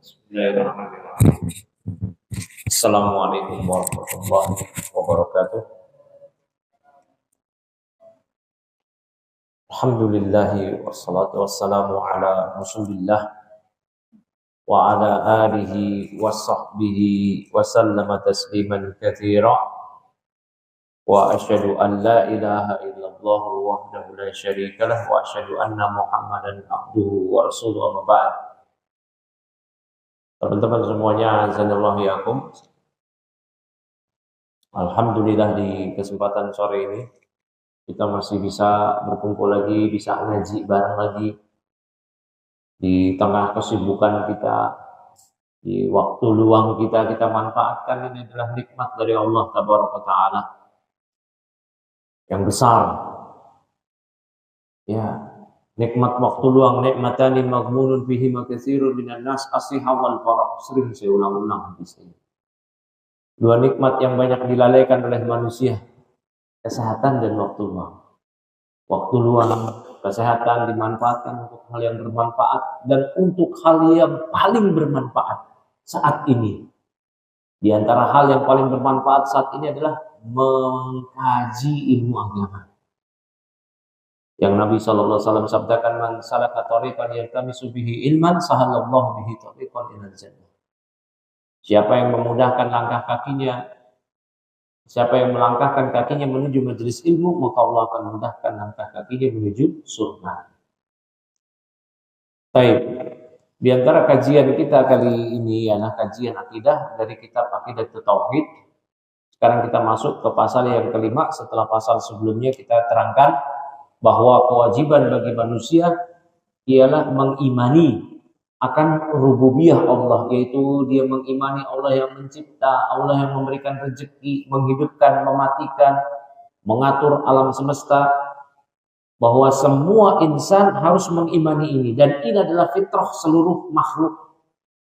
Bismillahirrahmanirrahim. Assalamualaikum warahmatullahi wabarakatuh. Alhamdulillahi wassalatu wassalamu ala Rasulillah wa ala alihi wa sahbihi wa sallama tasliman katsira. Wa asyhadu an la ilaha illallah wahdahu la syarika lah wa asyhadu anna Muhammadan abduhu wa rasuluhu amma ba'd. Teman-teman semuanya, azanallahu yakum. Alhamdulillah di kesempatan sore ini kita masih bisa berkumpul lagi, bisa ngaji bareng lagi di tengah kesibukan kita, di waktu luang kita manfaatkan. Ini adalah nikmat dari Allah Tabaraka Ta'ala yang besar. Ya, nikmat waktu luang, nikmatani maghmunun fihi makatsirun minan nas as-sihha wal farah. Sering saya ulang-ulang di sini. Dua nikmat yang banyak dilalaikan oleh manusia, kesehatan dan waktu luang. Waktu luang, kesehatan dimanfaatkan untuk hal yang bermanfaat dan untuk hal yang paling bermanfaat saat ini. Di antara hal yang paling bermanfaat saat ini adalah mengkaji ilmu agama. Yang Nabi SAW sabdakan, man salaka tariqan yaltamisu bihi ilman sahalallahu bihi tariqan ilal jannah. Siapa yang memudahkan langkah kakinya, siapa yang melangkahkan kakinya menuju majelis ilmu, maka Allah akan memudahkan langkah kakinya menuju surga. Baik, di antara kajian kita kali ini adalah kajian akidah dari kitab Aqidatul Tauhid. Sekarang kita masuk ke pasal yang kelima. Setelah pasal sebelumnya kita terangkan bahwa kewajiban bagi manusia ialah mengimani akan rububiyah Allah, yaitu dia mengimani Allah yang mencipta, Allah yang memberikan rezeki, menghidupkan, mematikan, mengatur alam semesta, bahwa semua insan harus mengimani ini, dan ini adalah fitrah seluruh makhluk,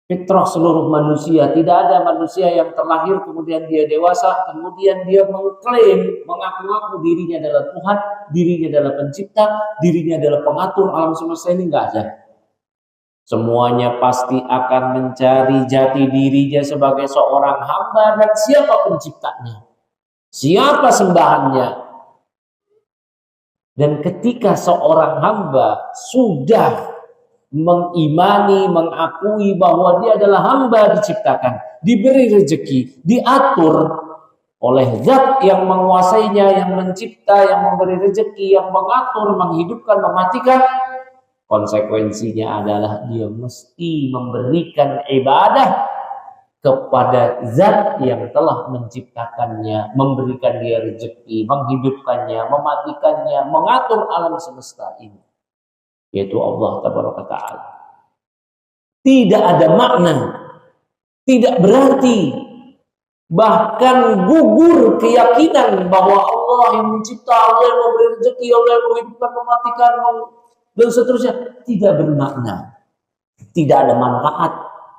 fitrah seluruh manusia. Tidak ada manusia yang terlahir kemudian dia dewasa, kemudian dia mengklaim, mengaku-ngaku dirinya adalah Tuhan, dirinya adalah pencipta, dirinya adalah pengatur alam semesta. Ini enggak ada. Semuanya pasti akan mencari jati dirinya sebagai seorang hamba, dan siapa penciptanya, siapa sembahannya. Dan ketika seorang hamba sudah mengimani, mengakui bahwa dia adalah hamba diciptakan, diberi rezeki, diatur oleh zat yang menguasainya, yang mencipta, yang memberi rezeki, yang mengatur, menghidupkan, mematikan, konsekuensinya adalah dia mesti memberikan ibadah kepada zat yang telah menciptakannya, memberikan dia rezeki, menghidupkannya, mematikannya, mengatur alam semesta ini, yaitu Allah Tabaraka Ta'ala. Tidak ada makna, tidak berarti, bahkan gugur keyakinan bahwa Allah yang mencipta, Allah yang memberi rezeki, Allah yang menghidupkan, mematikan, dan seterusnya. Tidak bermakna, tidak ada manfaat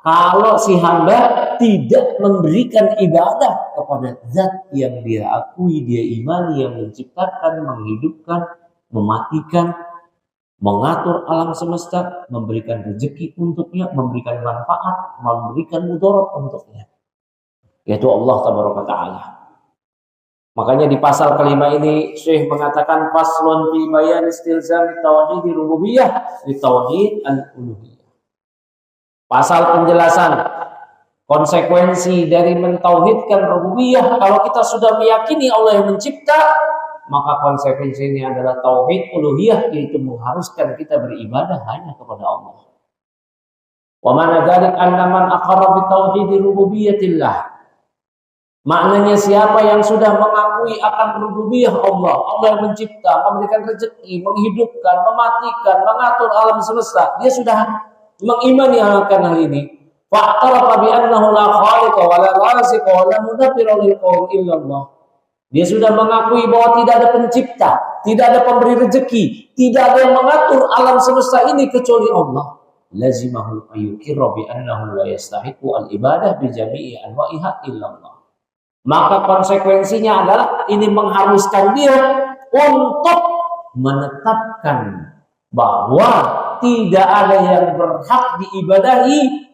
kalau si hamba tidak memberikan ibadah kepada zat yang dia akui, dia imani, yang menciptakan, menghidupkan, mematikan, mengatur alam semesta, memberikan rezeki untuknya, memberikan manfaat, memberikan mudarat untuknya, yaitu Allah Tabaraka Ta'ala. Makanya di pasal kelima ini Syekh mengatakan faslun fi bayan istilzam tauhid rububiyah li tauhid al-uluhiyah. Pasal penjelasan konsekuensi dari mentauhidkan rububiyah. Kalau kita sudah meyakini Allah yang mencipta, maka konsekuensinya adalah tauhid uluhiyah, yaitu mengharuskan kita beribadah hanya kepada Allah. Wa mana dzalik anna man aqarra bi tauhid rububiyyatillah. Maknanya siapa yang sudah mengakui akan rububiyah Allah, Allah yang mencipta, memberikan rezeki, menghidupkan, mematikan, mengatur alam semesta, dia sudah mengimani akan hal ini. Fa'tarafa bi annahu la khaliqa wa la raziqa wa la mudabbira lil qaum illa Allah. Dia sudah mengakui bahwa tidak ada pencipta, tidak ada pemberi rezeki, tidak ada yang mengatur alam semesta ini kecuali Allah. Lazimahu ayyukirra bi annahu la yastahiqu al-ibadah bi jami'i anwa'iha illa Allah. Maka konsekuensinya adalah ini mengharuskan dia untuk menetapkan bahwa tidak ada yang berhak diibadahi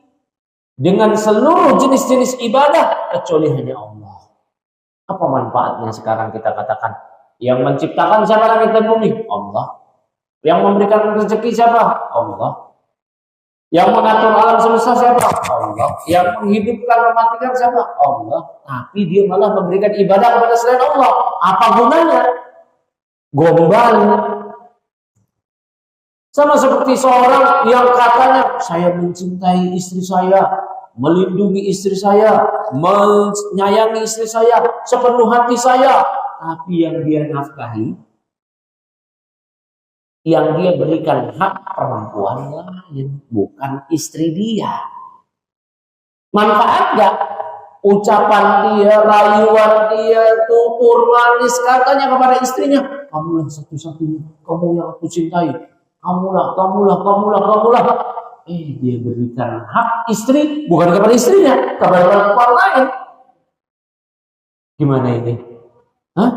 dengan seluruh jenis-jenis ibadah kecuali hanya Allah. Apa manfaatnya sekarang kita katakan yang menciptakan siapa langit dan bumi? Allah. Yang memberikan rezeki siapa? Allah. Yang mengatur alam semesta siapa? Allah. Yang menghidupkan, mematikan siapa? Allah. Tapi dia malah memberikan ibadah kepada selain Allah. Apa gunanya? Gombal. Sama seperti seorang yang katanya saya mencintai istri saya, melindungi istri saya, menyayangi istri saya sepenuh hati saya, tapi yang dia nafkahi, yang dia berikan hak perempuan lain, bukan istri dia. Manfaat gak? Ucapan dia, rayuan dia, tutur manis katanya kepada istrinya, kamulah satu-satunya, kamu yang aku cintai, kamulah. Dia berikan hak istri bukan kepada istrinya, kepada perempuan lain. Gimana ini? Hah?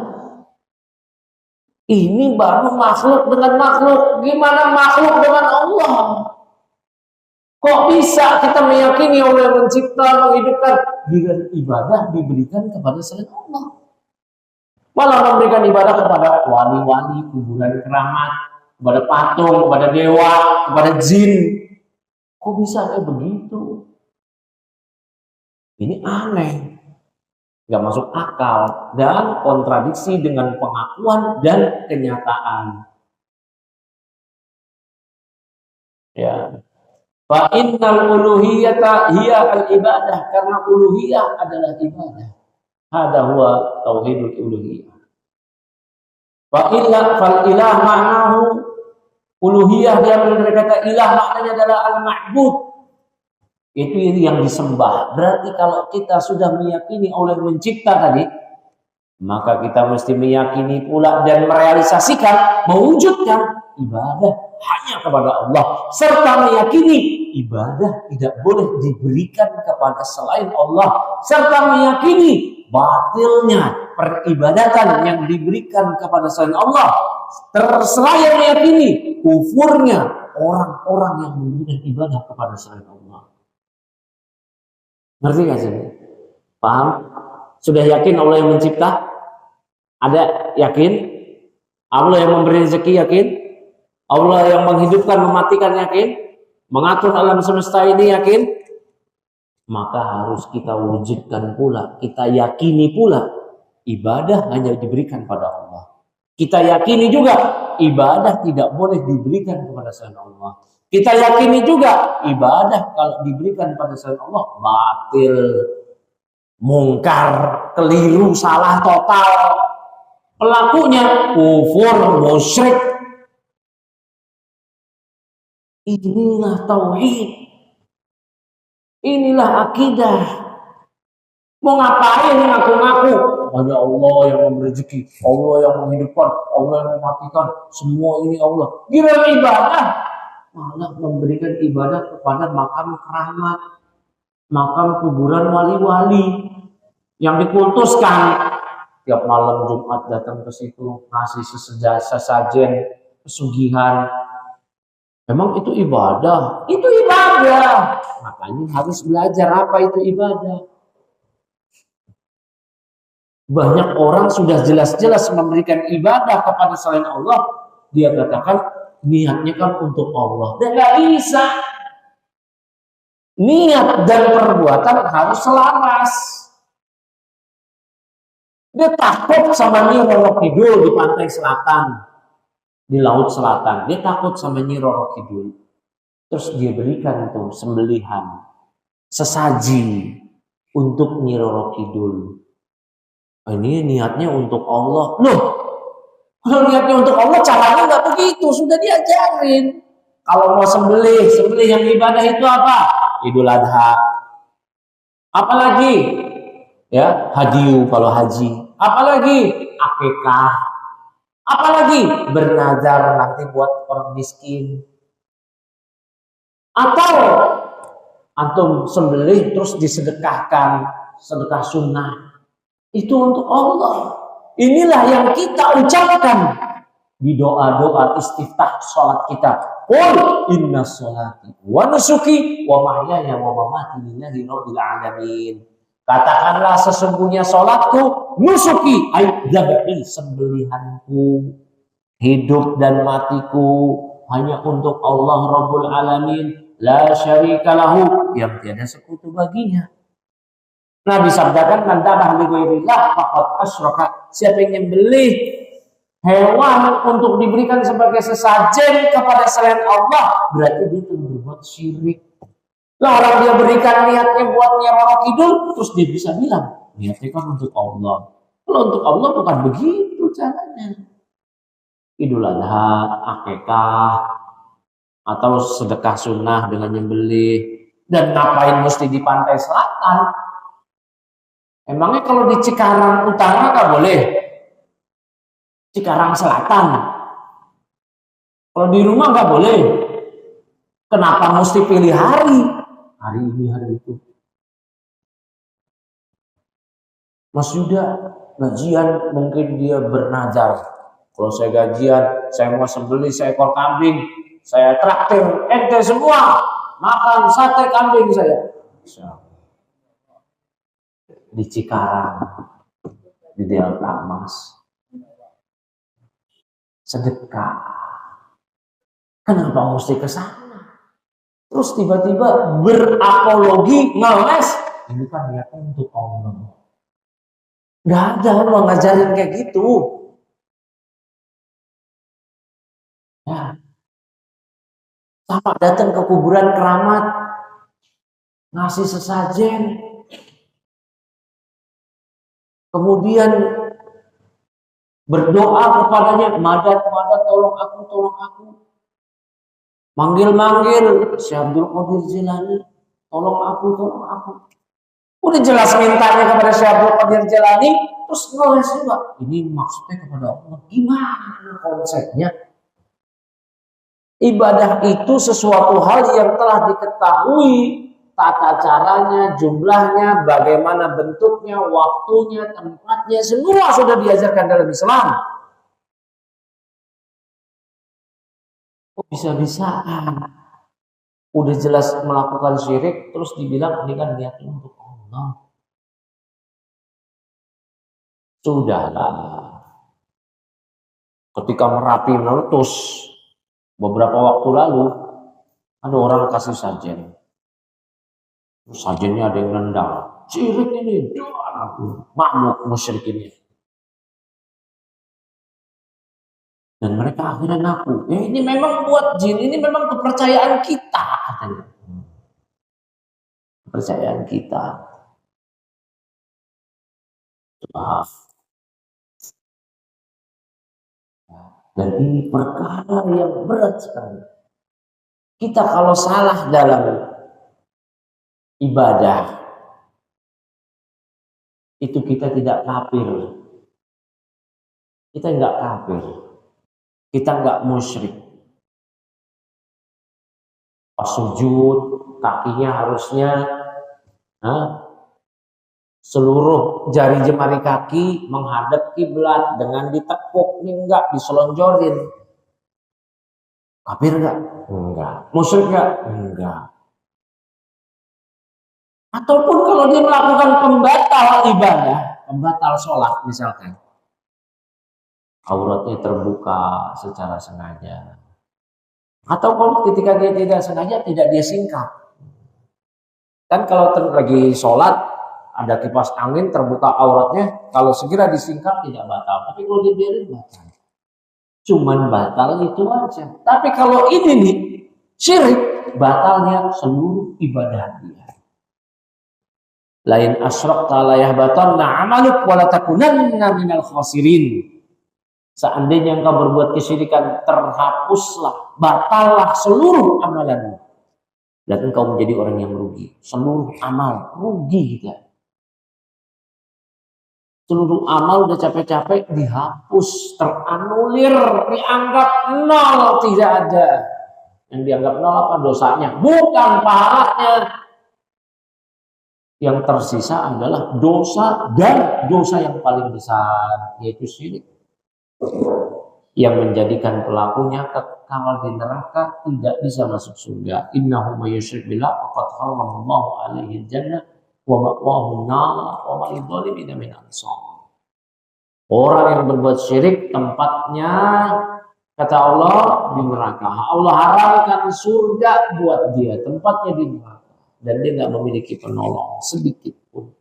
Ini baru makhluk dengan makhluk. Gimana makhluk dengan Allah? Kok bisa kita meyakini Allah yang mencipta, menghidupkan, dengan ibadah diberikan kepada selain Allah? Malah memberikan ibadah kepada wali-wali, kuburan keramat, kepada patung, kepada dewa, kepada jin. Kok bisa kayak begitu? Ini aneh. Gak masuk akal dan kontradiksi dengan pengakuan dan kenyataan. Ya. Fa innal uluhiyata hiya al-ibadah, karena uluhiyah adalah ibadah. Hada huwa tauhidul uluhiyah. Fa illa fal ilah ma'nahu uluhiyah, dia berkata ilah maknanya adalah al-ma'bud. Itu yang disembah. Berarti kalau kita sudah meyakini Allah yang mencipta tadi, maka kita mesti meyakini pula dan merealisasikan, mewujudkan ibadah hanya kepada Allah, serta meyakini ibadah tidak boleh diberikan kepada selain Allah, serta meyakini batilnya peribadatan yang diberikan kepada selain Allah, terseraya meyakini kufurnya orang-orang yang memberikan ibadah kepada selain Allah. Ngerti gak sih? Paham? Sudah yakin Allah yang mencipta? Ada yakin? Allah yang memberi rezeki yakin? Allah yang menghidupkan, mematikan yakin? Mengatur alam semesta ini yakin? Maka harus kita wujudkan pula, kita yakini pula ibadah hanya diberikan pada Allah. Kita yakini juga ibadah tidak boleh diberikan kepada selain Allah. Kita yakini juga ibadah kalau diberikan pada selain Allah batil, mungkar, keliru, salah total. Pelakunya kufur, musyrik. Inilah tauhid. Inilah akidah. Mau ngapain ngaku-ngaku? Hanya Allah yang memberi rezeki, Allah yang menghidupkan, Allah yang mematikan, semua ini Allah. Gila ibadah. Malah memberikan ibadah kepada makam keramat, makam kuburan wali-wali yang dikultuskan. Tiap malam Jumat datang ke situ, ngasih sesajen, pesugihan. Memang itu ibadah? Itu ibadah. Makanya harus belajar apa itu ibadah. Banyak orang sudah jelas-jelas memberikan ibadah kepada selain Allah, dia katakan niatnya kan untuk Allah. Dan gak bisa. Niat dan perbuatan harus selaras. Dia takut sama Nyi Roro Kidul di pantai selatan, di laut selatan. Dia takut sama Nyi Roro Kidul. Terus dia berikan tuh sembelihan, sesaji untuk Nyi Roro Kidul. Ini niatnya untuk Allah. Loh, kalau niatnya untuk Allah, caranya nggak begitu, sudah diajarin. Kalau mau sembelih yang ibadah itu apa? Idul Adha. Apalagi? Ya, hadiu kalau haji. Apalagi? Akikah. Apalagi? Bernazar nanti buat orang miskin. Atau antum sembelih terus disedekahkan, sedekah sunnah. Itu untuk Allah. Inilah yang kita ucapkan. di doa-doa istiftah salat kita. Qul inna sholati wa nusuki wa mahyaya wa mamati lillahi rabbil alamin. Katakanlah sesungguhnya salatku, nusuki ay dzabhi sembelihanku, hidup dan matiku hanya untuk Allah Rabbul Alamin, la syarika lahu, yang tiada sekutu baginya. Nabi sabdakan, man dzabha li ghairillah faqad asyraka. Siapa yang nyembelih hewan untuk diberikan sebagai sesajen kepada selain Allah, berarti dia telah berbuat syirik. Lah orang dia berikan niatnya buat Nyiroro Kidul, terus dia bisa bilang niatnya kan untuk Allah. Kalau untuk Allah bukan begitu caranya. Idul Adha, akikah, atau sedekah sunnah dengan nyembelih. Dan ngapain mesti di pantai selatan? Emangnya kalau di Cikarang Utara nggak boleh? Cikarang Selatan. Kalau di rumah nggak boleh. Kenapa mesti pilih hari? Hari ini, hari itu. Mas Yuda gajian mungkin dia bernazar. Kalau saya gajian, saya mau sembelih seekor kambing, saya traktir ente semua makan sate kambing saya. Di Cikarang, di Delta Mas. Sedekah. Kenapa mesti ke sana? Terus tiba-tiba berapologi, ngeles. Ini kan niatnya untuk Allah. Gak ada Allah ngajarin kayak gitu. Ya. Sama datang ke kuburan keramat, ngasih sesajen. Kemudian berdoa kepadanya, madad, madad, tolong aku, tolong aku. Manggil-manggil, Syekh Abdul Qadir Jilani, tolong aku, tolong aku. Udah jelas mintanya kepada Syekh Abdul Qadir Jilani, terus ngeles juga. Ini maksudnya kepada Allah. Gimana konsepnya? Ibadah itu sesuatu hal yang telah diketahui tata caranya, jumlahnya, bagaimana bentuknya, waktunya, tempatnya, semua sudah diajarkan dalam Islam. Bisa-bisaan udah jelas melakukan syirik terus dibilang ini kan niatnya untuk Allah. Sudahlah. Ketika Merapi meletus beberapa waktu lalu, ada orang kasih sajen. Sajennya ada yang nendang. Syirik ini, makmuk musyrikin. Dan mereka akhirnya ngaku, ini memang buat jin, ini memang kepercayaan kita, katanya. Kepercayaan kita. Maaf. Dan ini perkara yang berat sekali. Kita kalau salah dalam ibadah, itu kita tidak kafir. Kita enggak kafir. Kita enggak musyrik. Pas sujud, kakinya harusnya seluruh jari jemari kaki menghadap kiblat, dengan ditekuk, ini enggak diselonjorin. Kafir enggak? Enggak. Musyrik enggak? Enggak. Ataupun kalau dia melakukan pembatal ibadah, pembatal sholat misalkan, auratnya terbuka secara sengaja. Atau kalau ketika dia tidak sengaja, tidak dia singkap. Kan kalau lagi sholat, ada kipas angin terbuka auratnya, kalau segera disingkap tidak batal. Tapi kalau dibiarin batal. Cuman batal itu aja. Tapi kalau ini nih, syirik, batalnya seluruh ibadah dia. Lain asyrakta la yahbatanna 'amaluk wa la takunanna minal khasirin. Seandainya engkau berbuat kesyirikan, terhapuslah, batallah seluruh amalanmu. Dan engkau menjadi orang yang rugi. Seluruh amal rugi kita. Seluruh amal udah capek-capek dihapus, teranulir, dianggap nol, tidak ada. Yang dianggap nol apa? Dosanya, bukan pahalanya. Yang tersisa adalah dosa, dan dosa yang paling besar, yaitu syirik. yang menjadikan pelakunya kekal di neraka, tidak bisa masuk surga. Innahu may yusyrik billah faqad harramallahu alaihi jannah wa ma'wahu an-nar wa ma lidh-dhalimin min ansar. Orang yang berbuat syirik tempatnya, kata Allah, di neraka. Allah haramkan surga buat dia, tempatnya di neraka, dan dia nggak memiliki penolong sedikit pun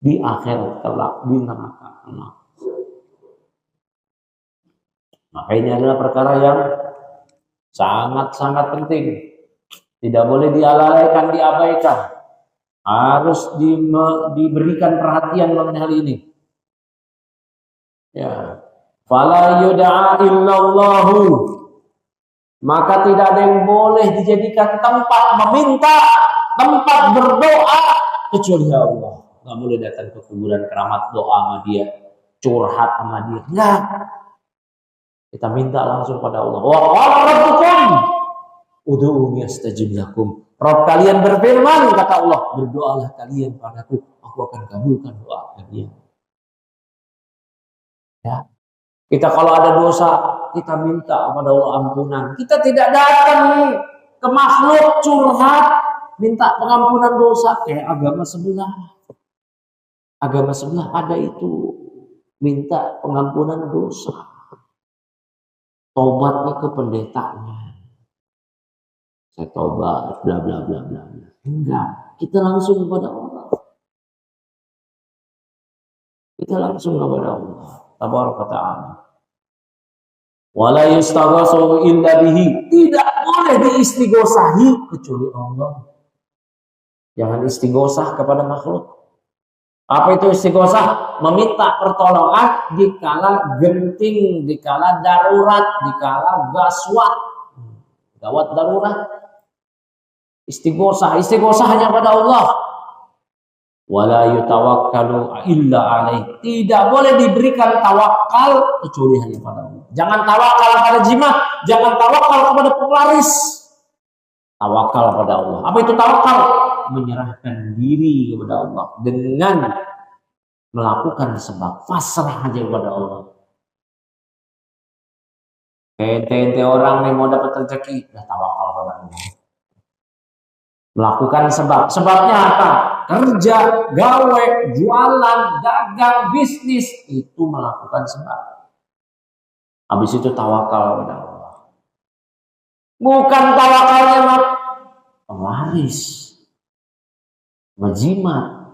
di akhirat kelak, di neraka kelak. Maka ini adalah perkara yang sangat-sangat penting. Tidak boleh dilalaikan, diabaikan. Harus diberikan perhatian mengenai hal ini. Ya. Fala yud'a illallahu. Maka tidak ada yang boleh dijadikan tempat meminta, tempat berdoa kecuali Allah. Nggak boleh datang ke kuburan keramat doa sama dia, curhat sama dia. Enggak. Kita minta langsung pada Allah. Wa qala rabbukum ud'uuni astajib lakum. Rabb kalian berfirman, kata Allah, berdoalah kalian padaku, aku akan kabulkan doa kalian. Ya. Kita kalau ada dosa, kita minta kepada Allah ampunan. Kita tidak datang ke makhluk curhat minta pengampunan dosa kayak agama sebelah. Agama sebelah ada itu, minta pengampunan dosa. Tobatnya ke pendetanya. Saya tobat, bla bla bla bla. Enggak, kita langsung kepada Allah. Kita langsung kepada Allah. Tabaraka ta'ala. Wala yustaghasu illa bihi. Tidak boleh diistighosahi kecuali Allah. Jangan istighosah kepada makhluk. Apa itu istighosah? Meminta pertolongan dikala genting, dikala darurat, dikala gaswat, gawat darurat. Istighosah hanya pada Allah. Wala yutawakkalu illa alaih. Tidak boleh diberikan tawakal kecuali hanya pada Allah. Jangan tawakal pada jimat, jangan tawakal kepada penglaris. Tawakal pada Allah. Apa itu tawakal? Menyerahkan diri kepada Allah dengan melakukan sebab, pasrah aja kepada Allah. Ente orang yang mau dapat rezeki, udah tawakal kepada Allah. Melakukan sebab. Sebabnya apa? Kerja, gawe, jualan, dagang, bisnis, itu melakukan sebab. Habis itu tawakal kepada Allah. Bukan tawakalnya penglaris, berjimat.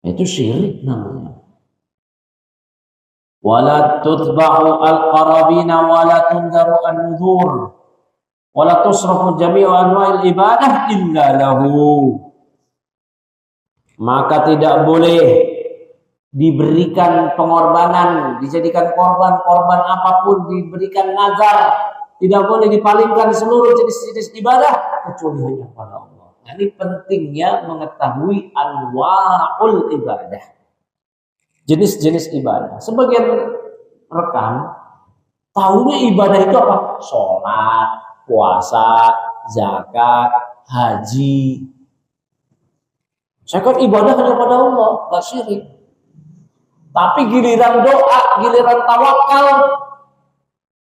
Itu syirik namanya. Wala tutba'u al-qarabina wala tundaru an-nudhur wala tusrafu jami'u anwa'il ibadah illa lahu. Maka tidak boleh diberikan pengorbanan, dijadikan korban apapun, diberikan nazar. Tidak boleh dipalingkan seluruh jenis-jenis ibadah kecuali hanya pada Allah. Nah, ini pentingnya mengetahui anwa'ul ibadah. Jenis-jenis ibadah. Sebagian rekan tahunya ibadah itu apa? Sholat, puasa, zakat, haji. Saya kan ibadah hanya pada Allah, gak syirik. Tapi giliran doa, giliran tawakal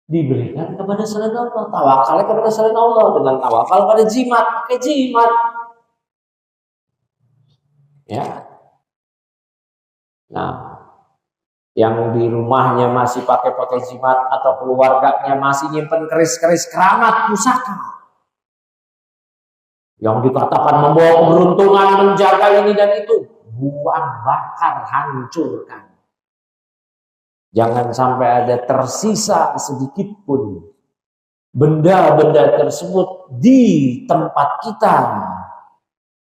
diberikan kepada selain Allah. Tawakalnya kepada selain Allah. Dengan tawakal pada jimat, pakai jimat. Ya. Nah, yang di rumahnya masih pakai jimat atau keluarganya masih nyimpen keris-keris keramat pusaka, yang dikatakan membawa keberuntungan, menjaga ini dan itu, buang, bakar, hancurkan. Jangan sampai ada tersisa sedikit pun benda-benda tersebut di tempat kita.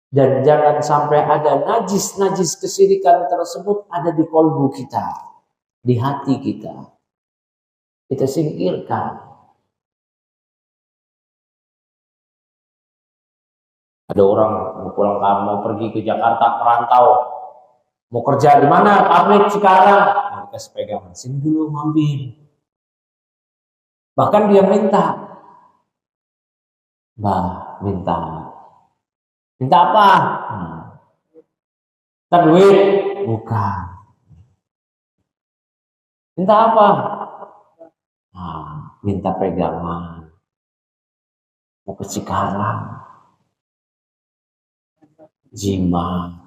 Dan jangan sampai ada najis-najis kesyirikan tersebut ada di kolbu kita, di hati kita. Kita singkirkan. Ada orang mau pulang kampung, mau pergi ke Jakarta, merantau. Mau kerja di mana? Pabrik sekarang. Nah, dikasih pegangan. Sini dulu ngambil. Bahkan dia minta. Minta apa? Minta duit? Bukan. Minta apa? Nah, minta pegangan. Mau ke Cikarang. Jimat.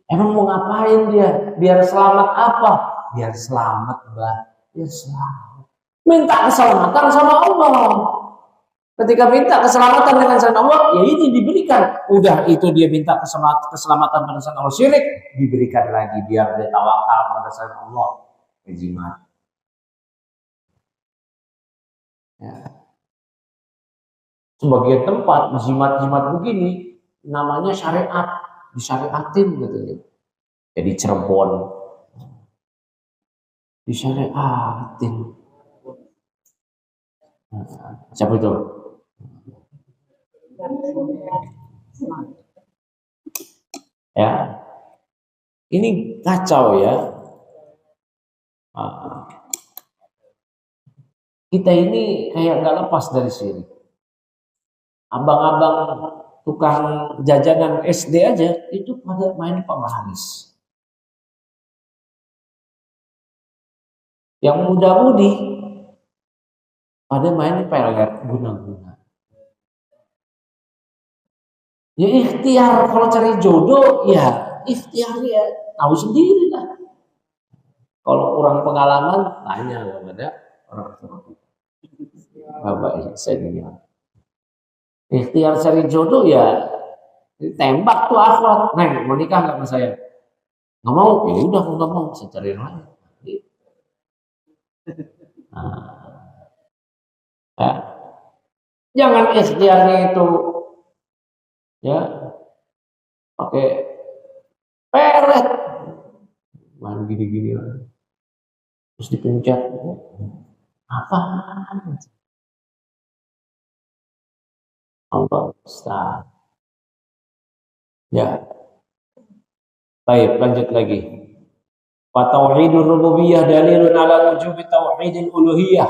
Emang mau ngapain dia? Biar selamat apa? Biar selamat, Mbak. Biar selamat. Minta keselamatan sama Allah. Ketika minta keselamatan dengan jalan Allah, ya ini diberikan. Udah itu dia minta keselamatan pada jalan Allah, syirik, diberikan lagi biar dia tawakal pada jalan Allah. Jimat. Ya. Sebagian tempat jimat-jimat begini namanya syariat, disyariatin gitu. Jadi Cirebon disyariatin. Siapa itu? Ya, ini kacau ya. Kita ini kayak nggak lepas dari sini. Abang-abang tukang jajanan SD aja itu pada main penglaris. Yang muda-mudi pada main pelet guna-guna. Ya ikhtiar, kalau cari jodoh ya ikhtiar ya, tahu sendiri lah. Kalau kurang pengalaman tanya kepada orang tua. Bapak saya bilang, ikhtiar cari jodoh ya tembak tuh akhwat. Neng mau nikah nggak sama saya? Nggak mau, ya udah nggak mau, saya cari yang lain. Ya. Jangan ikhtiarnya itu ya pakai pelet main gini-gini terus dipencet apa Allah Ustaz ya. Baik, lanjut lagi. Tauhidur rububiyah dalilun ala wujubi tauhidil uluhiyah.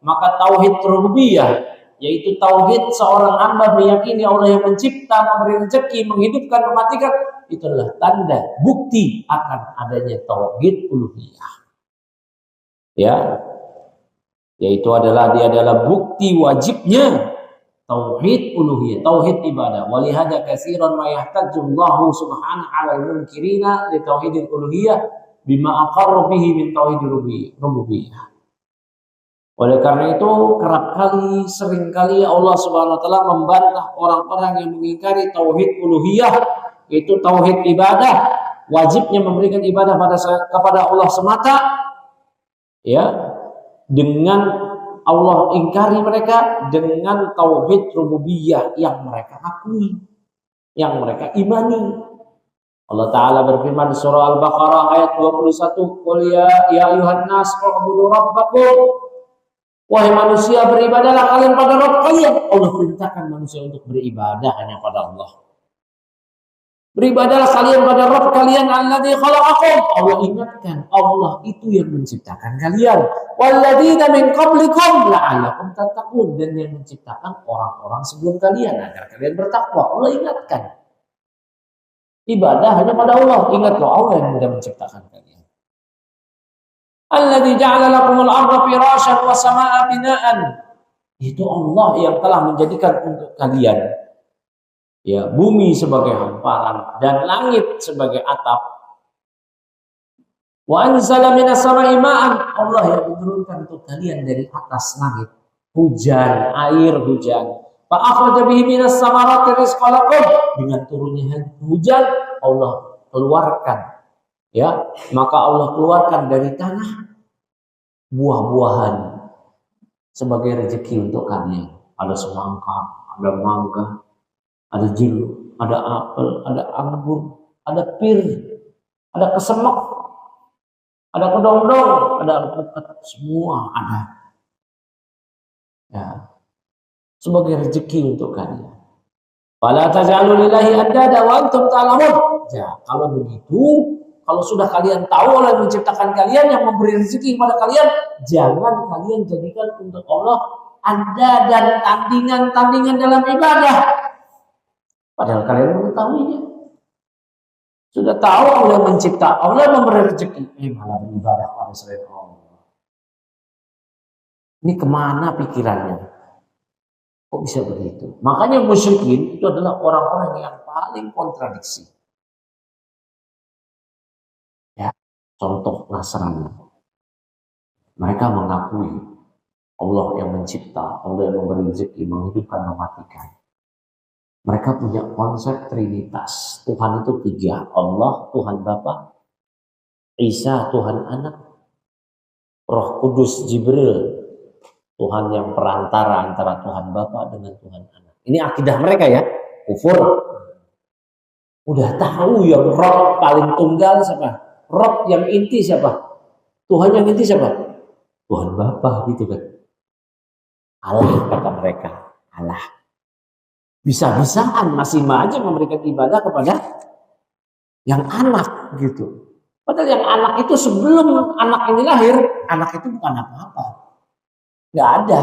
Maka tauhid rububiyah yaitu tauhid seorang hamba meyakini Allah yang mencipta, memberi rezeki, menghidupkan, mematikan, itu adalah tanda bukti akan adanya tauhid uluhiyah. Ya. Yaitu dia adalah bukti wajibnya tauhid uluhiyah, tauhid ibadah. Walihada katsiran ma yahtajullahu subhanahu 'ala al-munkirina li tauhidil uluhiyah bima aqarra bihi min tauhid rububiyah. Oleh karena itu kerap kali, sering kali Allah Subhanahu wa taala membantah orang-orang yang mengingkari tauhid uluhiyah, itu tauhid ibadah, wajibnya memberikan ibadah kepada Allah semata. Ya, dengan Allah ingkari mereka dengan tauhid rububiyah yang mereka akui, yang mereka imani. Allah Ta'ala berfirman di surah Al-Baqarah ayat 21, Qul ya ayuhan nas u'budu rabbakum. Wahai manusia, beribadahlah kalian pada Rabb kalian. Allah perintahkan manusia untuk beribadah hanya pada Allah. Beribadahlah kalian pada Rabb kalian alladzi khalaqakum. Allah ingatkan, Allah itu yang menciptakan kalian. Walladzina min qablikum la'allakum tattaqun, dan yang menciptakan orang-orang sebelum kalian agar kalian bertakwa. Allah ingatkan. Ibadah hanya pada Allah. Ingat loh, Allah yang sudah menciptakan kalian. Alladzi ja'ala lakumul arda firasyan was samaa'a bina'an. Itu Allah yang telah menjadikan untuk kalian ya bumi sebagai hamparan dan langit sebagai atap. Wa anzala minas samaa'i ma'an. Allah yang menurunkan untuk kalian dari atas langit hujan, air hujan. Fa akhraja bihi minas samarati rizqan lakum. Dengan turunnya hujan Allah keluarkan, ya, maka Allah keluarkan dari tanah buah-buahan sebagai rezeki untuk kalian. Ada semangka, ada mangga, ada jeruk, ada apel, ada anggur, ada pir, ada kesemek, ada kedong-dong, ada alpukat, semua ada. Ya, sebagai rezeki untuk kalian. Fala taj'alu lillahi andada wa antum ta'lamun. Ya, kalau begitu, kalau sudah kalian tahu Allah yang menciptakan kalian, yang memberi rezeki kepada kalian, jangan kalian jadikan untuk Allah anda dan tandingan-tandingan dalam ibadah. Padahal kalian mengetahuinya. Sudah tahu Allah yang mencipta, Allah yang memberi rezeki, malah beribadah pada selain Allah. Ini kemana pikirannya? Kok bisa begitu? Makanya musyrikin itu adalah orang-orang yang paling kontradiksi. Ya, contoh Nasrani. Mereka mengakui Allah yang mencipta, Allah yang memberi rezeki, menghidupkan, mematikan. Mereka punya konsep Trinitas. Tuhan itu 3. Allah, Tuhan Bapa, Isa, Tuhan Anak, Roh Kudus, Jibril, Tuhan yang perantara antara Tuhan Bapa dengan Tuhan Anak. Ini akidah mereka ya, kufur. Udah tahu yang Roh paling tunggal siapa? Roh yang inti siapa? Tuhan yang inti siapa? Tuhan Bapa gitu kan. Allah kata mereka, Allah. Bisa-bisaan masih aja memberikan ibadah kepada yang anak gitu. Padahal yang anak itu sebelum anak ini lahir, anak itu bukan apa-apa. Nggak ada,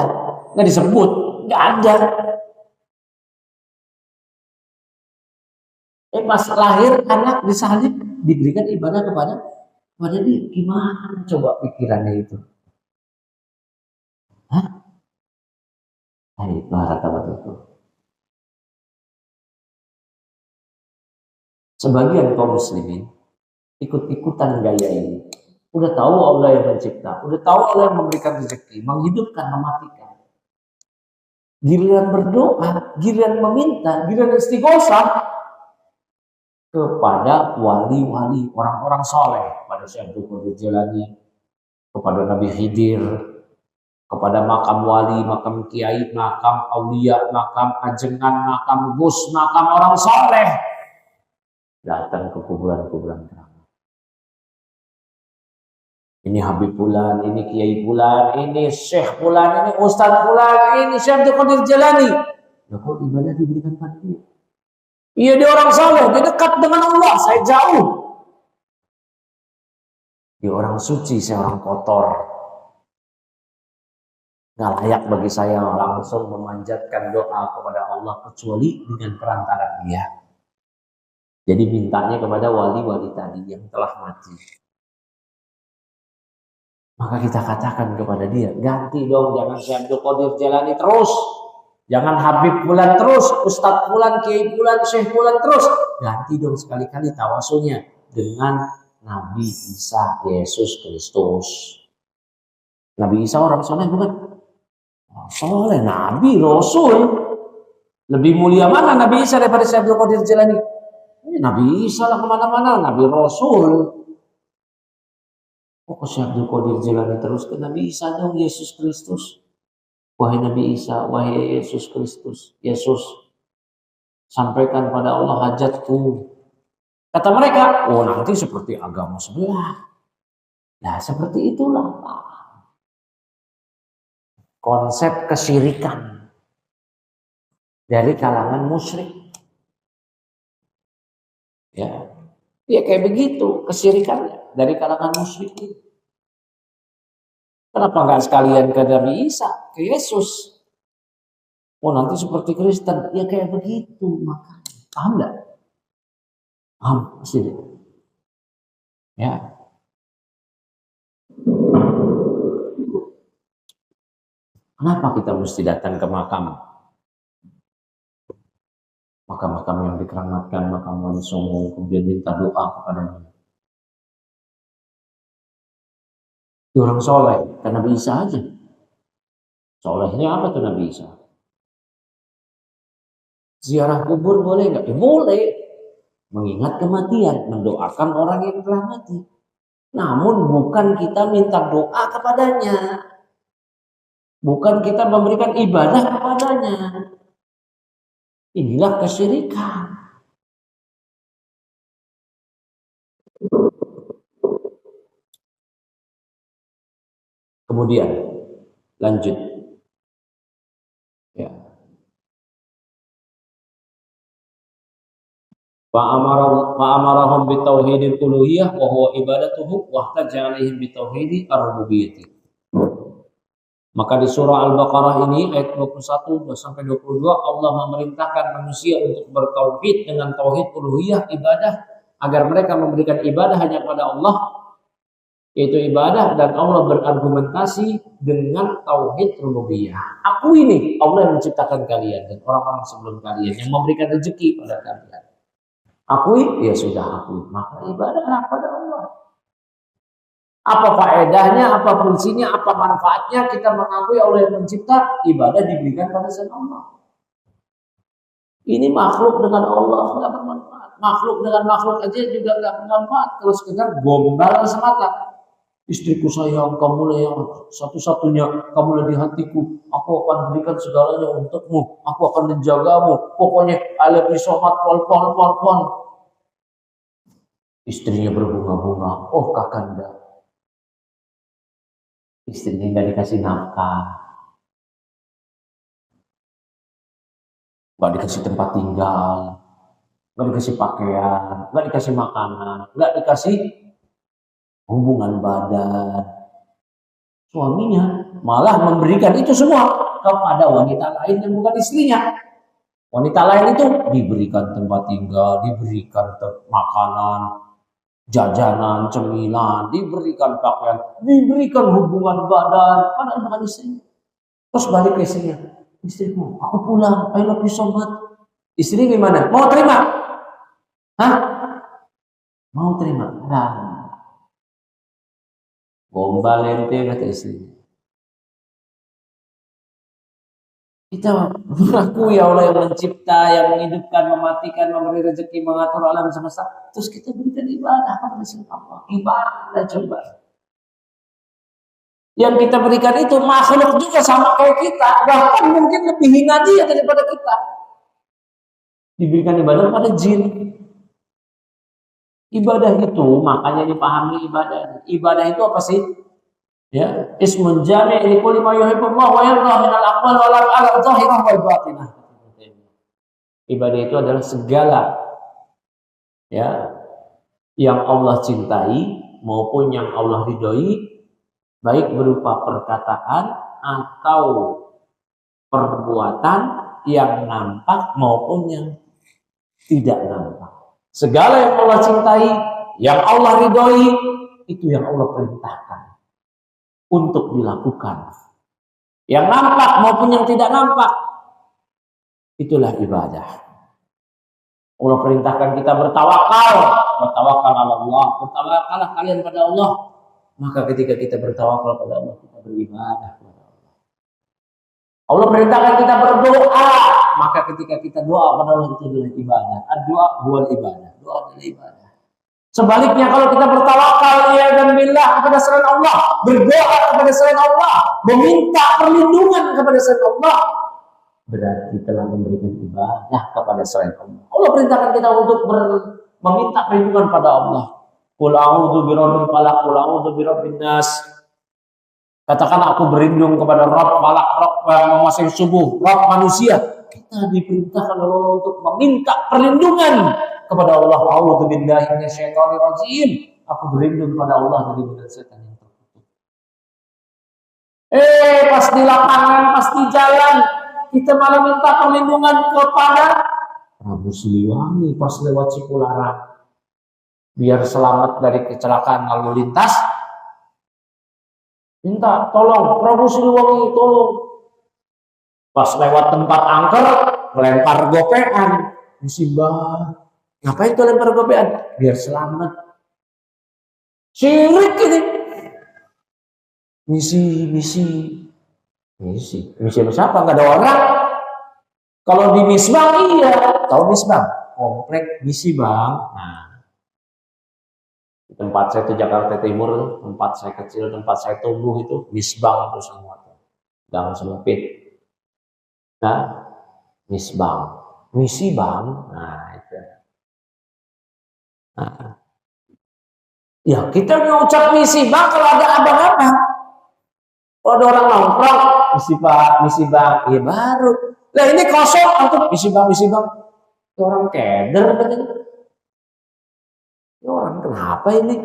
nggak disebut, nggak ada. Pas lahir anak disalib, diberikan ibadah kepada dia. Gimana coba pikirannya itu? Hah? Hai, barakallahu. Sebagian kaum muslimin ikut-ikutan gaya ini. Udah tahu Allah yang mencipta, udah tahu Allah yang memberikan rezeki, menghidupkan, mematikan. Giliran berdoa, giliran meminta, giliran istighosah kepada wali-wali, orang-orang soleh, pada Syekh Abdul Qadir Jilani, kepada Nabi Khidir, kepada makam wali, makam kiai, makam aulia, makam ajengan, makam gus, makam orang soleh. Datang ke kuburan-kuburan keramat. Ini Habib Fulan, ini Kiai Fulan, ini Syekh Fulan, ini Ustadz Fulan, ini Syekh Abdul Qadir Jilani. Ya kok ibadah diberikan pada dia? Iya, dia orang saleh, dia dekat dengan Allah, saya jauh. Dia orang suci, saya orang kotor. Nggak layak bagi saya langsung memanjatkan doa kepada Allah kecuali dengan perantara dia. Jadi mintanya kepada wali-wali tadi yang telah mati. Maka kita katakan kepada dia, ganti dong, jangan Syekh Abdul Qadir Jilani terus. Jangan Habib Fulan terus, Ustadz Fulan, Kiai Fulan, Syekh Fulan terus. Ganti dong sekali-kali tawasulnya dengan Nabi Isa, Yesus Kristus. Nabi Isa orang soleh bukan? Soleh, Nabi, Rasul. Lebih mulia mana Nabi Isa daripada Syekh Abdul Qadir Jilani? Nabi Isa lah kemana-mana, Nabi Rasul. Kok Syekh Abdul Qadir Jilani terus ke Nabi Isa dong, Yesus Kristus. Wahai Nabi Isa, wahai Yesus Kristus, Yesus, sampaikan pada Allah hajatku. Kata mereka, oh nanti seperti agama sebelah. Nah seperti itulah konsep kesyirikan dari kalangan musyrik. Ya, kayak begitu kesyirikannya dari kalangan musyrik. Kenapa nggak sekalian ke Nabi Isa, ke Yesus? Oh nanti seperti Kristen, ya kayak begitu makanya. Paham nggak? Paham pasti. Ya. Kenapa kita mesti datang ke makam? Makam-makam yang dikeramatkan, makam Wali Songo, kemudian minta doa kepadanya. Orang soleh, kan Nabi Isa aja. Solehnya apa tuh Nabi Isa? Ziarah kubur boleh nggak? Boleh. Mengingat kematian, mendoakan orang yang telah mati. Namun bukan kita minta doa kepadanya. Bukan kita memberikan ibadah kepadanya. Inilah kesyirikan. Kemudian lanjut. Ya. Fa'amarahum bitauhidil uluhiyah wa huwa ibadatuhu wa ihtaja 'alaihim bitauhidi ar-rububiyyah. Maka di surah Al-Baqarah ini ayat 21 sampai 22 Allah memerintahkan manusia untuk bertauhid dengan tauhid uluhiyah ibadah agar mereka memberikan ibadah hanya kepada Allah, yaitu ibadah, dan Allah berargumentasi dengan tauhid rububiyah. Aku ini Allah yang menciptakan kalian dan orang-orang sebelum kalian, yang memberikan rezeki pada kalian. Akui, ya sudah akui, maka ibadahlah kepada Allah. Apa faedahnya, apa fungsinya, apa manfaatnya kita mengakui Allah yang mencipta, ibadah diberikan pada selain Allah. Ini makhluk dengan Allah nggak bermanfaat. Makhluk dengan makhluk aja juga nggak bermanfaat. Kalau sekedar gombal semata. Istriku sayang, kamulah yang satu-satunya, kamulah di hatiku. Aku akan berikan segalanya untukmu. Aku akan menjagamu. Pokoknya alaihi somat pol. Istrinya berbunga-bunga. Oh kakanda. Istrinya nggak dikasih nafkah. Nggak dikasih tempat tinggal, nggak dikasih pakaian, nggak dikasih makanan, nggak dikasih hubungan badan. Suaminya malah memberikan itu semua kepada wanita lain yang bukan istrinya. Wanita lain itu diberikan tempat tinggal, diberikan makanan, jajanan, cemilan, diberikan pakaian, diberikan hubungan badan, padahal bukan istrinya. Terus balik ke istrinya. Istriku, aku pulang, I love you so much. Istri gimana? Mau terima? Hah? Mau terima? Nah. Gombal ente kata istri. Kita mengakui Allah yang mencipta, yang menghidupkan, mematikan, memberi rezeki, mengatur alam semesta. Terus kita berikan ibadah kepada Allah. Ibadah coba. Yang kita berikan itu makhluk juga sama kayak kita, bahkan mungkin lebih hina dia daripada kita. Diberikan ibadah pada jin. Ibadah itu makanya dipahami ibadah. Ibadah itu apa sih? Ya, ismun jami' li kulli ma yuhibbullah wa yarda min al-aqwal wal af'al adh-dhahirah wal batinah. Ibadah itu adalah segala ya yang Allah cintai maupun yang Allah ridhoi, baik berupa perkataan atau perbuatan yang nampak maupun yang tidak nampak. Segala yang Allah cintai, yang Allah ridhoi, itu yang Allah perintahkan untuk dilakukan. Yang nampak maupun yang tidak nampak, itulah ibadah. Allah perintahkan kita bertawakal ala Allah. Bertawakallah kalian pada Allah. Maka ketika kita bertawakal pada Allah, kita beribadah kepada Allah. Allah perintahkan kita berdoa, maka ketika kita doa kepada Allah itu adalah ibadah. Doa buat ibadah. Doa adalah ibadah. Sebaliknya kalau kita bertawakal ya dan billah kepada selain Allah, berdoa kepada selain Allah, meminta perlindungan kepada selain Allah, berarti telah memberikan ibadah kepada selain Allah. Allah perintahkan kita untuk meminta perlindungan pada Allah. Qul a'udzu birabbil falaq, qul a'udzu birabbin nas. Katakan aku berlindung kepada Rabb falaq, Rabb yang menguasai subuh, Rabb manusia. Kita diperintahkan oleh Allah untuk meminta perlindungan kepada Allah. A'udzu billahi minasyaitonir rajim. Aku berlindung kepada Allah dari godaan setan yang terkutuk. Pas di lapangan, pas di jalan, kita malah minta perlindungan kepada Prabu Siliwangi pas lewat Cipularang. Biar selamat dari kecelakaan lalu lintas, minta tolong Prabu Siliwangi, tolong. Pas lewat tempat angker, melempar gopean, musibah. Ngapain tuh lempar gopean? Biar selamat. Syirik ini. Misi siapa? Nggak ada orang. Kalau di Misbang iya, tahu Misbang? Komplek misi bang. Nah. Tempat saya itu Jakarta Timur, tempat saya kecil, tempat saya tumbuh itu Misbang itu semua, gang sempit. Nah, Misbang, misi bang, nah itu. Nah. Ya kita mengucap misi bang kalau ada abang-abang, kalau ada orang nongkrong, misi bang, ya baru. Lah ini kosong, untuk misi bang, itu orang keder katanya. Ini orang kenapa ini?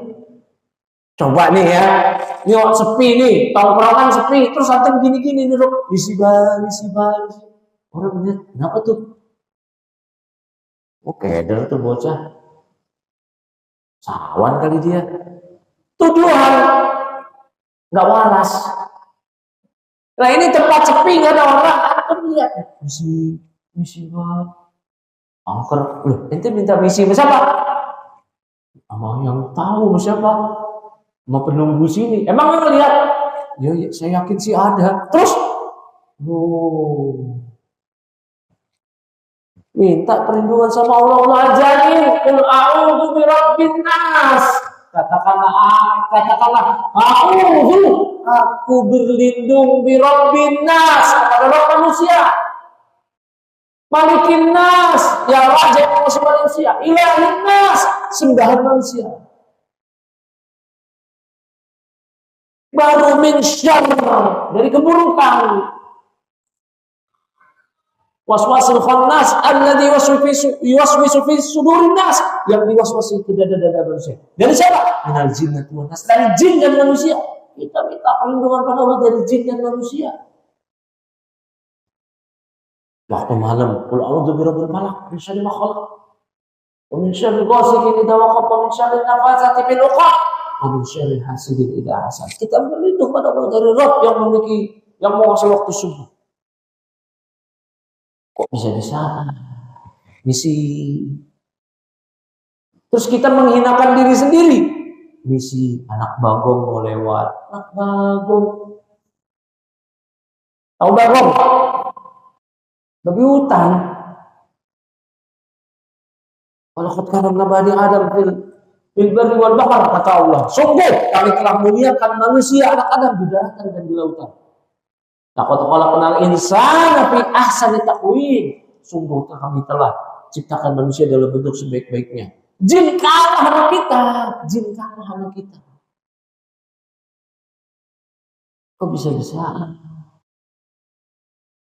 Coba nih ya, ini orang sepi nih, tongkrongan sepi, terus antum gini-gini duduk, misi bang. Orang lihat, kenapa tuh? Oh keder tuh bocah. Sawan kali dia. Tuduhan nggak waras. Nah ini tempat sepi nggak ada orang, kan lihat misi Pak, angker. Loh, ente minta misi sama siapa? Sama yang tahu siapa? Sama penunggu sini. Emang lu lihat? Ya, saya yakin sih ada. Terus, minta perlindungan sama Allah ajarin. Qul a'udzu birabbin nas. Katakanlah aku berlindung birabbin nas kepada Rabb manusia. Malikin nas, ya raja yang menguasai manusia. Ilahin nas, sembahan manusia. Baru min syarr, dari keburukan. Waswasil khannas alladzi yuwaswisu fi sudurin nas, yang diwaswasi ke dada-dada manusia. Dari siapa? Minal jinnati wan nas, dari jin dan manusia. Kita minta perlindungan pada Allah dari jin dan manusia. Waktu malam, qul a'udzu birabbil falaq, min syarri ma khalaq, wa min syarri ghasiqin idza waqab, wa min syarri nafatsati fil 'uqad, wa min syarri hasidin idza hasad. Kita berlindung pada Allah dari Rabb yang memiliki, yang menguasai waktu subuh. Kok bisa-bisa misi? Terus kita menghinakan diri sendiri. Misi anak bagong mau lewat. Anak bagong. Tahu bagong? Babi hutan. Walaqad karamna bani Adam fil barri wal bahr, kata Allah. Sungguh kami telah muliakan manusia anak Adam di daratan dan di lautan. Laqad khalaqnal insana fi ahsani taqwim. Sungguh kami telah ciptakan manusia dalam bentuk sebaik-baiknya. Jin kalah sama kita. Jin kalah sama kita. Kok bisa-bisaan?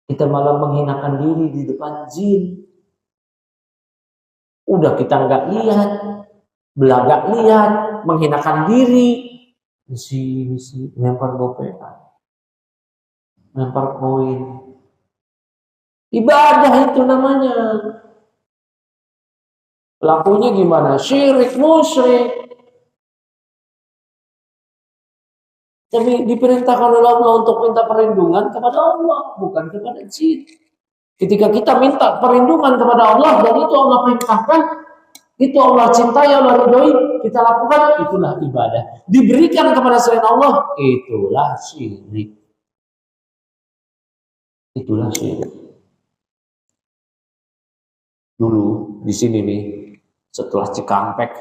Kita malah menghinakan diri di depan jin. Udah kita nggak lihat, belagak lihat, menghinakan diri. Misi, lempar gopean. Lempar koin. Ibadah itu namanya. Pelakunya gimana? Syirik, musyrik. Tapi diperintahkan oleh Allah untuk minta perlindungan kepada Allah, bukan kepada jin. Ketika kita minta perlindungan kepada Allah dan itu Allah perintahkan, itu Allah cintai, Allah ridhoi, kita lakukan, itulah ibadah. Diberikan kepada selain Allah, itulah syirik. Itulah syirik. Dulu di sini nih, setelah Cikampek,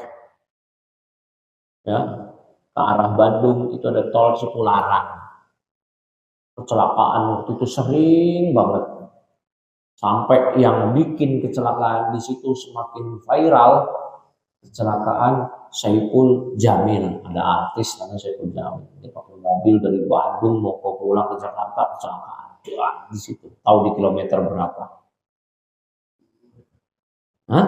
ya, ke arah Bandung itu ada tol Cipularang. Kecelakaan waktu itu sering banget. Sampai yang bikin kecelakaan di situ semakin viral, kecelakaan Saipul Jamil. Ada artis namanya Saipul Jamil. Dia pakai mobil dari Bandung mau pulang ke Jakarta, kecelakaan. Di situ. Tahu di kilometer berapa? Hah?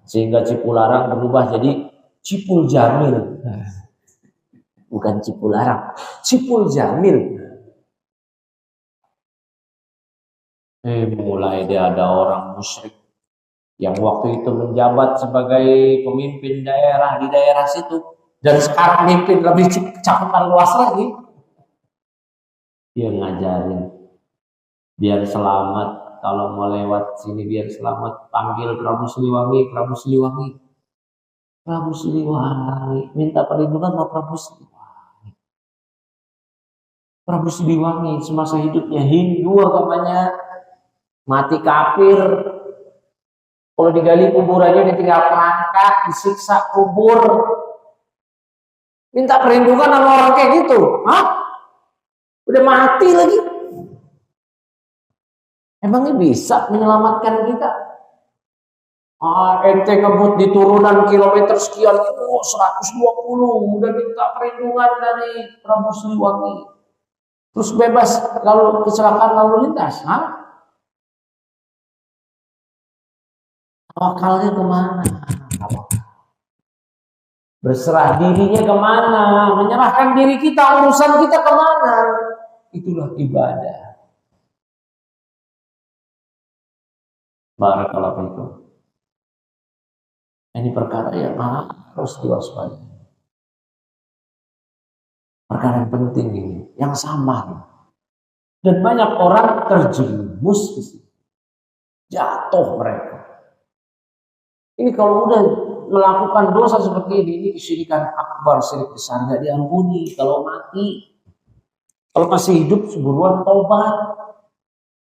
Sehingga Cipularang berubah jadi Cipul Jamil. Bukan Cipularang, Cipul Jamil. Mulai dia ada orang musyrik yang waktu itu menjabat sebagai pemimpin daerah di daerah situ dan sekarang mimpin lebih cakupan luas lagi. Dia ngajarin biar selamat, kalau mau lewat sini biar selamat, panggil Prabu Siliwangi, Prabu Siliwangi, Prabu Siliwangi, minta perlindungan sama Prabu Siliwangi. Prabu Siliwangi semasa hidupnya Hindu agamanya, mati kafir. Kalau digali kuburannya ditinggal perangkat, disiksa kubur. Minta perlindungan sama orang kayak gitu, hah? Udah mati lagi. Emangnya bisa menyelamatkan kita? Ente ngebut di turunan kilometer sekian, 120, udah minta perlindungan dari Prabu Siliwangi. Terus bebas lalu kecelakaan lalu lintas, hah? Tawakalnya kemana? Berserah dirinya kemana? Menyerahkan diri kita, urusan kita kemana? Itulah ibadah. Barakallahu fikum. Ini perkara yang harus diwaspadai. Perkara yang penting ini, yang samar. Dan banyak orang terjerumus di situ. Jatuh mereka. Ini kalau udah melakukan dosa seperti ini kesyirikan akbar, syirik besar, nggak diampuni. Kalau mati, kalau masih hidup buruan tobat.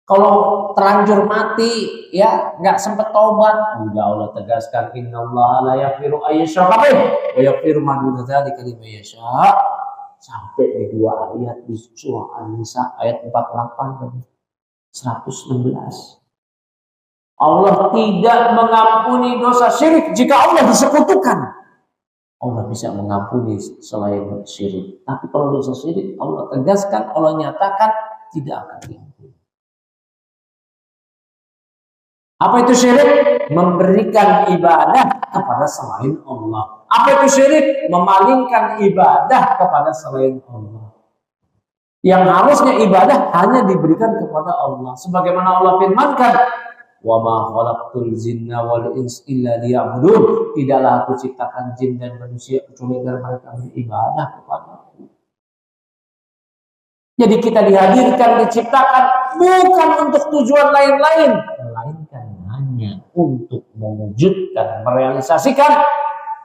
Kalau terlanjur mati, ya nggak sempat tobat, udah Allah tegaskan innallaha la yaghfiru ayyushraka bih wa yaghfiru ma duna dzalika liman yasha. Sampai di 2 ayat di surah An-Nisa ayat 48 dan 116. Allah tidak mengampuni dosa syirik jika Allah disekutukan. Allah bisa mengampuni selain syirik. Tapi kalau dosa syirik Allah tegaskan, Allah nyatakan tidak akan diampuni. Apa itu syirik? Memberikan ibadah kepada selain Allah. Apa itu syirik? Memalingkan ibadah kepada selain Allah. Yang harusnya ibadah hanya diberikan kepada Allah. Sebagaimana Allah firmankan, wa ma khalaqtul jinna wal insa illa liya'budun. Tidaklah aku ciptakan jin dan manusia kecuali agar mereka beribadah kepadaku. Jadi kita dihadirkan, diciptakan bukan untuk tujuan lain-lain, melainkan hanya untuk mewujudkan, merealisasikan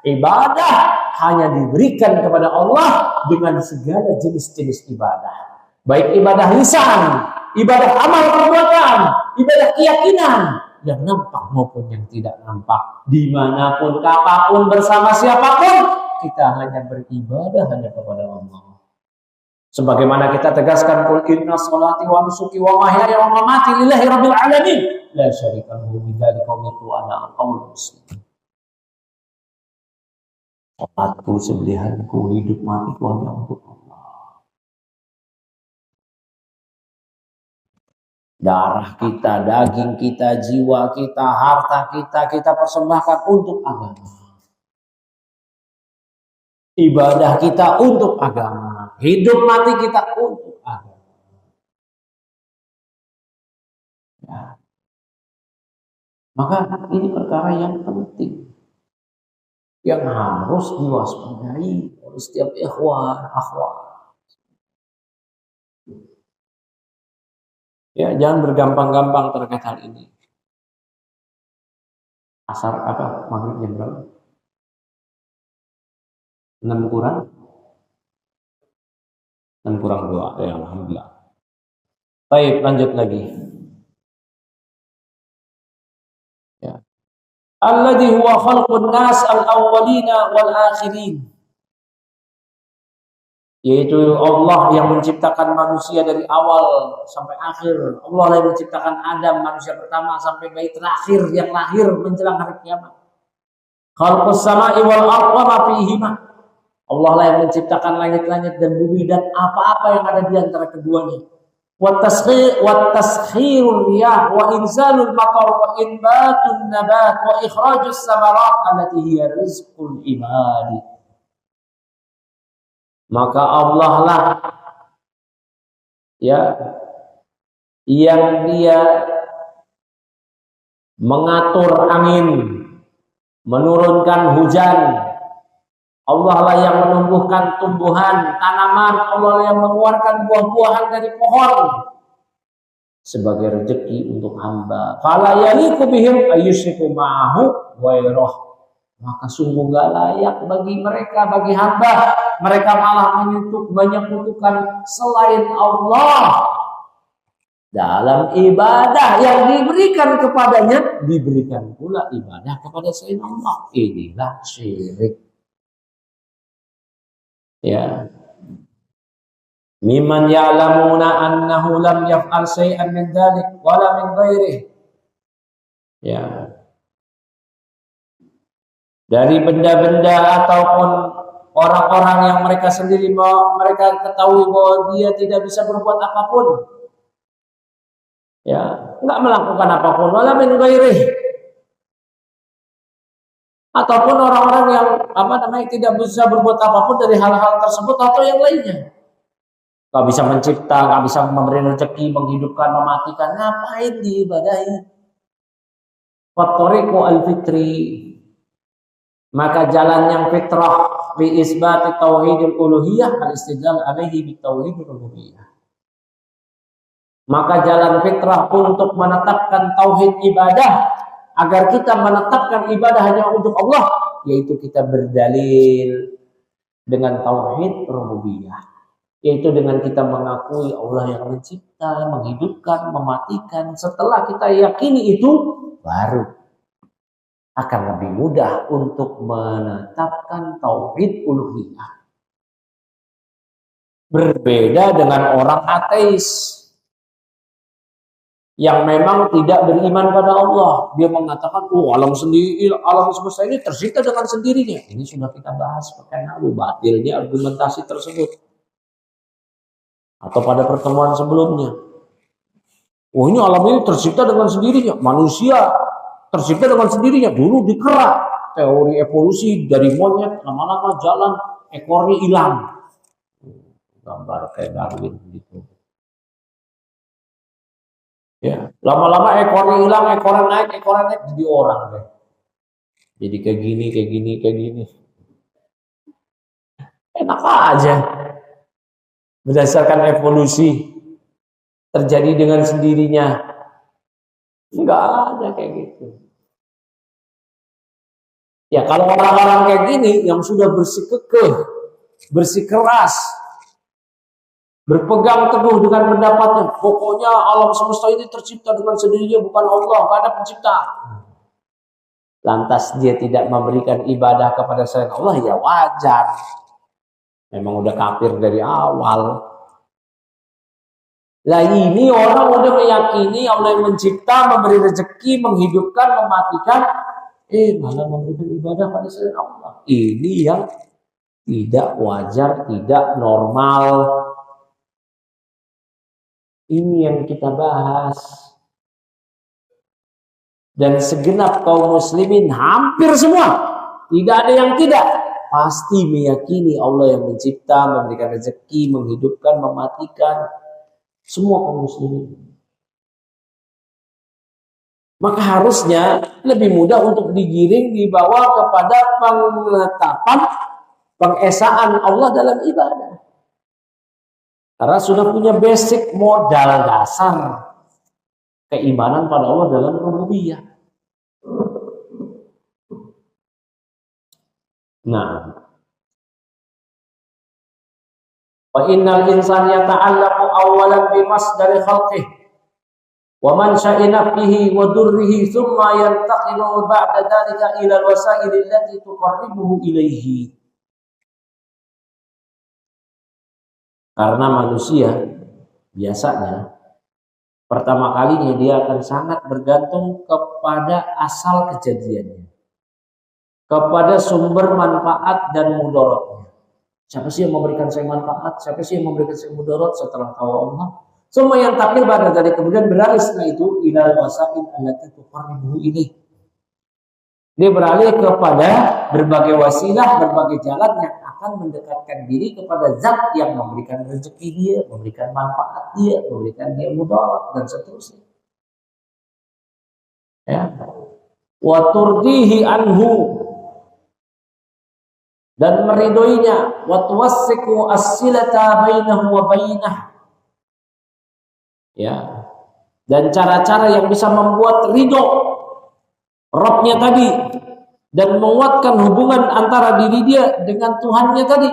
ibadah hanya diberikan kepada Allah dengan segala jenis-jenis ibadah. Baik ibadah lisan, ibadah amal perbuatan, ibadah keyakinan yang nampak maupun yang tidak nampak, dimanapun, kapanpun, bersama siapapun, kita hanya beribadah hanya kepada Allah. Sebagaimana kita tegaskan, qul inna sholati wa nusuki wa mahyaya wa mamati lillahi rabbil alamin la syarika lahu bidzalika umirtu ana awwalul muslimin. Salatku, sembelihanku, hidup matiku hanya untuk Allah. Darah kita, daging kita, jiwa kita, harta kita, kita persembahkan untuk agama. Ibadah kita untuk agama. Hidup mati kita untuk agama. Ya. Maka ini perkara yang penting, yang harus diwaspadai oleh setiap ikhwan, akhwat. Ya, jangan bergampang-gampang terkait hal ini. Asar apa? Maghrib jam berapa? 6 kurang 2. Ya, alhamdulillah. Baik, lanjut lagi. Ya. Alladzi huwa khalqun nas al-awwalina wal akhirin. Yaitu Allah yang menciptakan manusia dari awal sampai akhir. Allah yang menciptakan Adam, manusia pertama, sampai bayi terakhir yang lahir menjelang hari kiamat. Khalqus sama'i wal ardh wa ma fihima. Allah lah yang menciptakan langit-langit dan bumi dan apa-apa yang ada di antara keduanya. Wa taskhirur riyah wa inzalul matar wa inbatun nabat wa ikhrajus samarat allati hiya rizqul ibadi. Maka Allah lah ya yang dia mengatur angin, menurunkan hujan. Allah lah yang menumbuhkan tumbuhan, tanaman. Allah lah yang mengeluarkan buah-buahan dari pohon sebagai rezeki untuk hamba. Fala yaliqu bihim ayyushriku ma'ahu ghairah. Maka sungguh gak layak bagi mereka, bagi hamba, mereka malah menyekutukan selain Allah dalam ibadah yang diberikan kepadanya, diberikan pula ibadah kepada selain Allah. Inilah syirik. Ya. Mimman ya'lamuna annahu lam yaf'al syai'an min dzalik wala min ghairihi. Ya. Dari benda-benda ataupun orang-orang yang mereka sendiri mereka ketahui bahwa dia tidak bisa berbuat apapun. Ya, enggak melakukan apapun wala min ghairihi. Ataupun orang-orang yang tidak bisa berbuat apapun dari hal-hal tersebut atau yang lainnya. Gak bisa mencipta, gak bisa memberi rezeki, menghidupkan, mematikan, ngapain diibadahi? Fatoriqu al-fitri. Maka jalan yang fitrah bi isbati tauhidul uluhiyah al-istidlal alaihi bi tauhidul rububiyah. Maka jalan fitrah untuk menetapkan tauhid ibadah agar kita menetapkan ibadah hanya untuk Allah, yaitu kita berdalil dengan tauhid rububiyah, yaitu dengan kita mengakui Allah yang mencipta, menghidupkan, mematikan. Setelah kita yakini itu, baru akan lebih mudah untuk menetapkan tauhid uluhiyah. Berbeda dengan orang ateis yang memang tidak beriman pada Allah. Dia mengatakan, alam sendiri, alam semesta ini tercipta dengan sendirinya. Ini sudah kita bahas pekan lalu, batilnya argumentasi tersebut. Atau pada pertemuan sebelumnya. Ini alam ini tercipta dengan sendirinya. Manusia tercipta dengan sendirinya. Dulu dikerak. Teori evolusi dari monyet, lama-lama jalan, ekornya hilang. Gambar kayak Darwin gitu. Ya, lama-lama ekornya hilang, ekornya naik jadi orang deh. Jadi kayak gini. Enak aja. Berdasarkan evolusi terjadi dengan sendirinya. Enggak ada kayak gitu. Ya, kalau orang-orang kayak gini yang sudah bersikukuh, bersikeras, berpegang teguh dengan pendapatnya, pokoknya alam semesta ini tercipta dengan sendirinya, bukan Allah, tidak ada pencipta. Lantas dia tidak memberikan ibadah kepada selain Allah, ya wajar. Memang udah kafir dari awal. Lah ini orang udah meyakini Allah yang mencipta, memberi rezeki, menghidupkan, mematikan, malah memberikan ibadah pada selain Allah. Ini yang tidak wajar, tidak normal. Ini yang kita bahas. Dan segenap kaum muslimin hampir semua, tidak ada yang tidak, pasti meyakini Allah yang mencipta, memberikan rezeki, menghidupkan, mematikan. Semua kaum muslimin. Maka harusnya lebih mudah untuk digiring, dibawa kepada penetapan, pengesaan Allah dalam ibadah. Karena sudah punya basic modal dasar keimanan pada Allah dalam rububiyah. Nah, wa innal insana yata'allaqu awwalan bi masdari khalqihi wa mansha'i nafsihi wa durrihi thumma yantaqilu ba'da dhalika ila al-wasa'il allati tuqarribuhu ilayhi. Karena manusia biasanya pertama kalinya dia akan sangat bergantung kepada asal kejadiannya, kepada sumber manfaat dan mudaratnya. Siapa sih yang memberikan saya manfaat? Siapa sih yang memberikan saya mudarat? Setelah tahu Allah, semua yang takdir pada dari kemudian beralih setelah itu ilal wasail allati tuqarribuhu ilaih. Dia beralih kepada berbagai wasilah, berbagai jalan yang akan mendekatkan diri kepada zat yang memberikan rezeki dia, memberikan manfaat dia, memberikan dia mudarat dan seterusnya. Ya. Wa turdihi anhu, dan meridoinya, wa tuwassiqu as-silata bainahu wa bainah. Ya. Dan cara-cara yang bisa membuat ridho Rabbnya tadi dan menguatkan hubungan antara diri dia dengan Tuhannya tadi.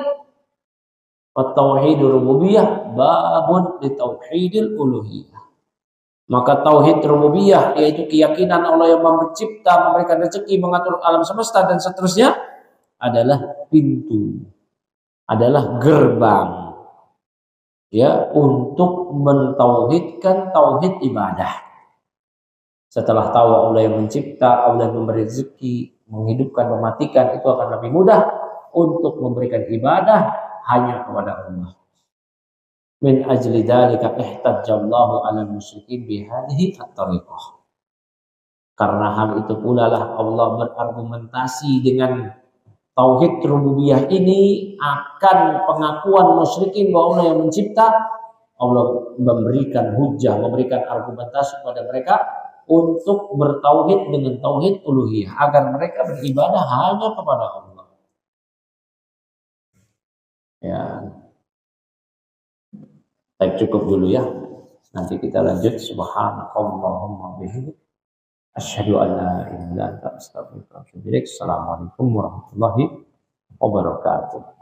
Tauhidul rububiyah babun li tauhidil uluhiyah. Maka tauhid rububiyah, yaitu keyakinan Allah yang mencipta, memberikan rezeki, mengatur alam semesta dan seterusnya, adalah pintu, adalah gerbang, ya, untuk mentauhidkan tauhid ibadah. Setelah tahu Allah yang mencipta, Allah yang memberi rezeki, menghidupkan, mematikan, itu akan lebih mudah untuk memberikan ibadah hanya kepada Allah. Min ajli dzalika ihtajjallahu 'alal musyrikin bi hadhihi at-tariqah. Karena hal itu pula lah Allah berargumentasi dengan tauhid rububiyah ini akan pengakuan musyrikin bahwa Allah yang mencipta. Allah memberikan hujah, memberikan argumentasi kepada mereka untuk bertauhid dengan tauhid uluhiyah, agar mereka beribadah hanya kepada Allah. Ya, baik, cukup dulu ya. Nanti kita lanjut. Subhanakallahumma bihamdik, asyhadu an la ilaha illa anta, astaghfiruka wa atubu ilaik. Assalamualaikum warahmatullahi wabarakatuh.